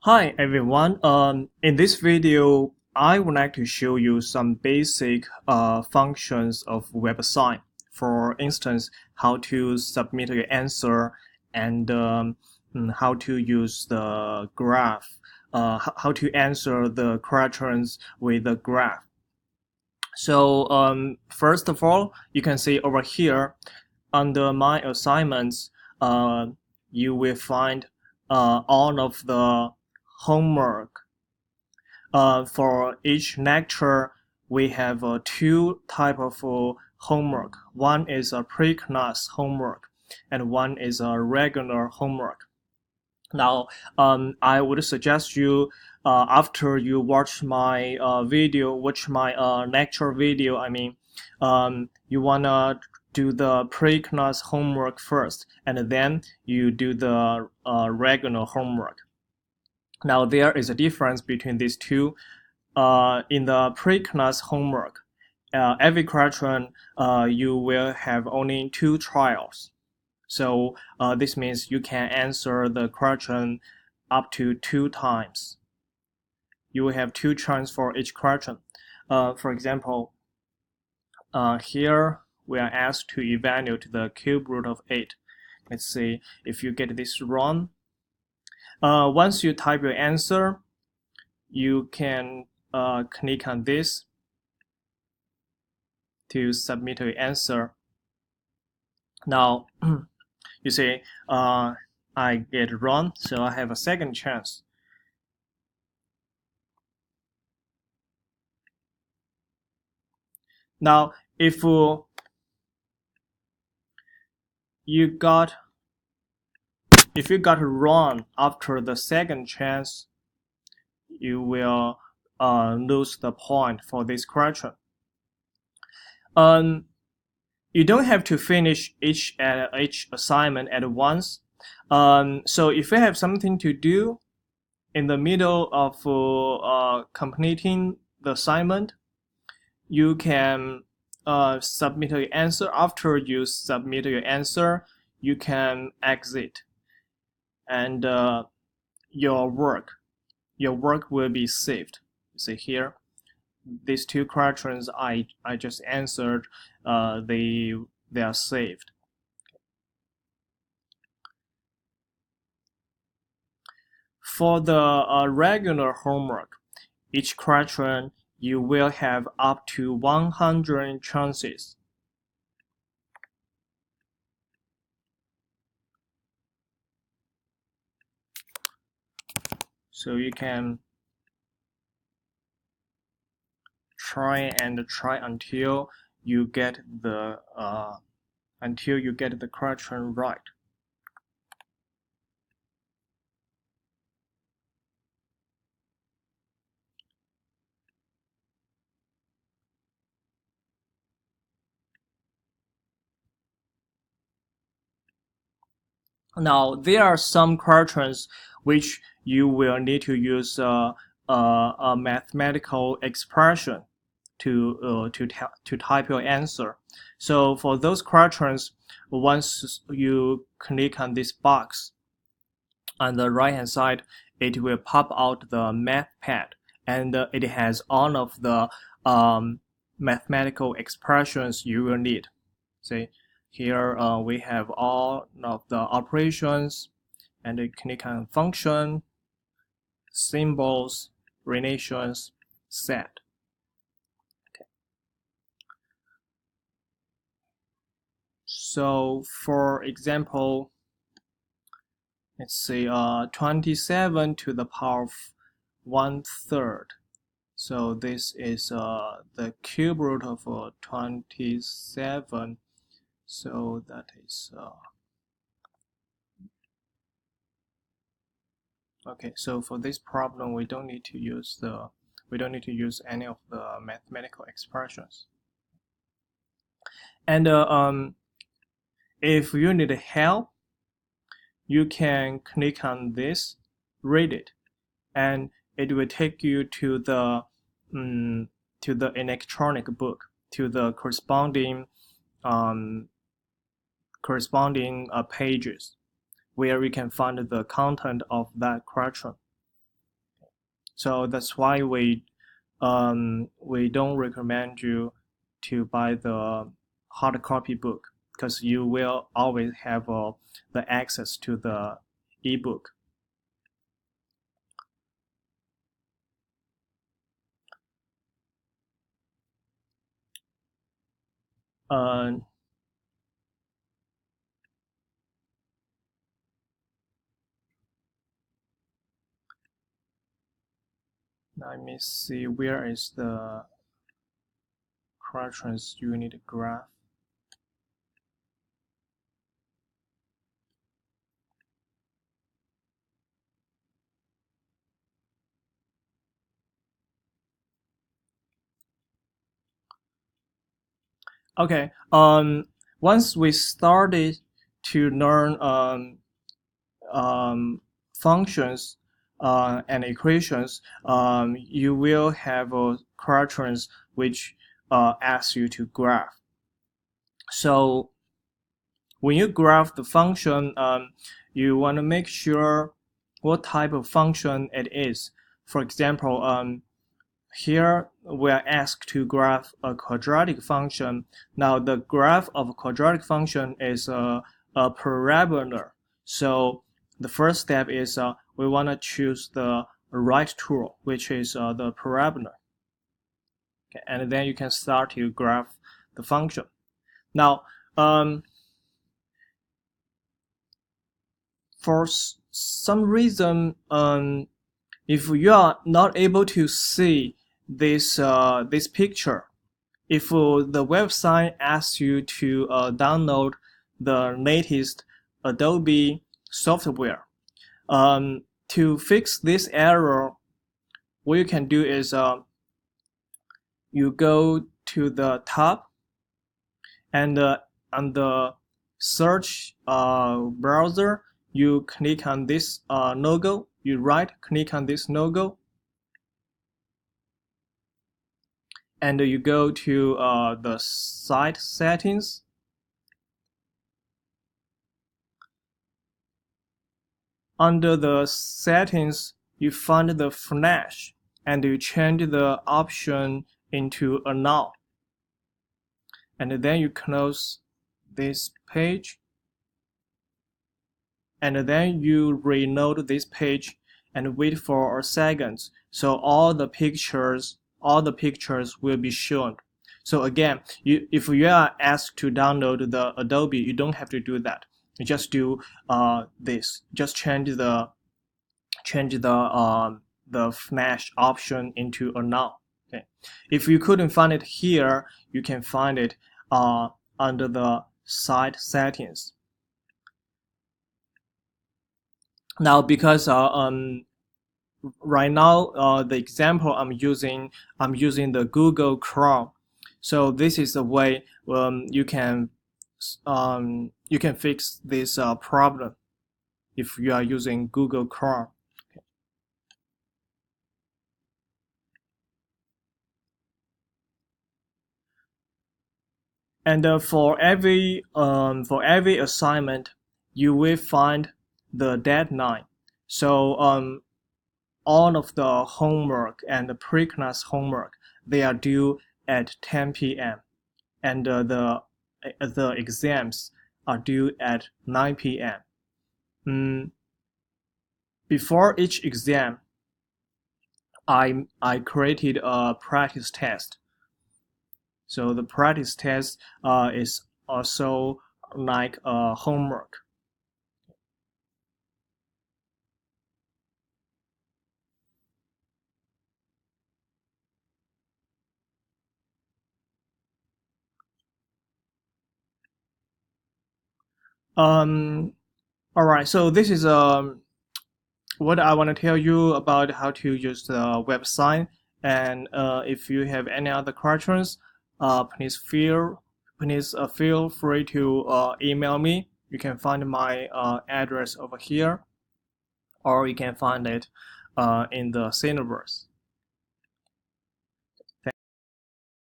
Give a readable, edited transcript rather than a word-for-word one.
Hi everyone. In this video, I would like to show you some basic functions of WebAssign. For instance, how to submit your answer and how to use the graph, how to answer the questions with the graph. So first of all, you can see over here under my assignments, you will find all of the homework. For each lecture, we have two type of homework. One is a pre-class homework, and one is a regular homework. Now, I would suggest you after you watch my lecture video. You wanna do the pre-class homework first, and then you do the regular homework. Now there is a difference between these two. In the pre-class homework, every question you will have only two trials. So this means you can answer the question up to 2 times. You will have 2 chances for each question. For example, here we are asked to evaluate the cube root of 8. Let's see if you get this wrong. Once you type your answer, you can click on this to submit your answer. Now, you see, I get it wrong, so I have a second chance. Now, if you got wrong after the second chance, you will lose the point for this question. You don't have to finish each assignment at once. So if you have something to do in the middle of completing the assignment, you can submit your answer. After you submit your answer, you can exit, and your work will be saved. You see here, these two questions I just answered, they are saved. For the regular homework, each question you will have up to 100 chances. So you can try until you get the question right. Now there are some questions which you will need to use a mathematical expression to type your answer. So for those questions, once you click on this box on the right hand side, it will pop out the math pad, and it has all of the mathematical expressions you will need. See, here we have all of the operations, and you click on function, symbols, relations, set. Okay. So for example, let's see, 27 to the power of 1/3. So this is the cube root of 27. So that is okay. So for this problem, we don't need to use any of the mathematical expressions. And if you need help, you can click on this, read it, and it will take you to the electronic book, to the corresponding pages where we can find the content of that question. So that's why we don't recommend you to buy the hard copy book, because you will always have the access to the ebook. Uh, Let me see, where is the quadrant unit graph? Okay. Once we started to learn functions and equations, you will have quaternions which ask you to graph. So when you graph the function, you want to make sure what type of function it is. For example, here we are asked to graph a quadratic function. Now the graph of a quadratic function is a parabola. So the first step is we want to choose the right tool, which is the parabola. Okay, and then you can start to graph the function. Now, for some reason, if you are not able to see this picture, if the website asks you to download the latest Adobe software, to fix this error, what you can do is you go to the top, and on the search browser, you click on this logo, you right click on this logo, and you go to the site settings. Under the settings, you find the flash, and you change the option into a null. And then you close this page, and then you reload this page and wait for a second. So all the pictures will be shown. So again, if you are asked to download the Adobe, you don't have to do that. You just do this. Just change the flash option into a null. Okay. If you couldn't find it here, you can find it under the site settings. Now, because right now the example I'm using the Google Chrome, so this is the way you can fix this problem if you are using Google Chrome. Okay. And for every assignment, you will find the deadline. So all of the homework and the pre-class homework, they are due at 10 p.m. and the exams are due at 9 p.m. Before each exam, I created a practice test. So the practice test is also like a homework. All right, so this is what I want to tell you about how to use the WebAssign. And if you have any other questions, please feel free to email me. You can find my address over here, or you can find it in the syllabus.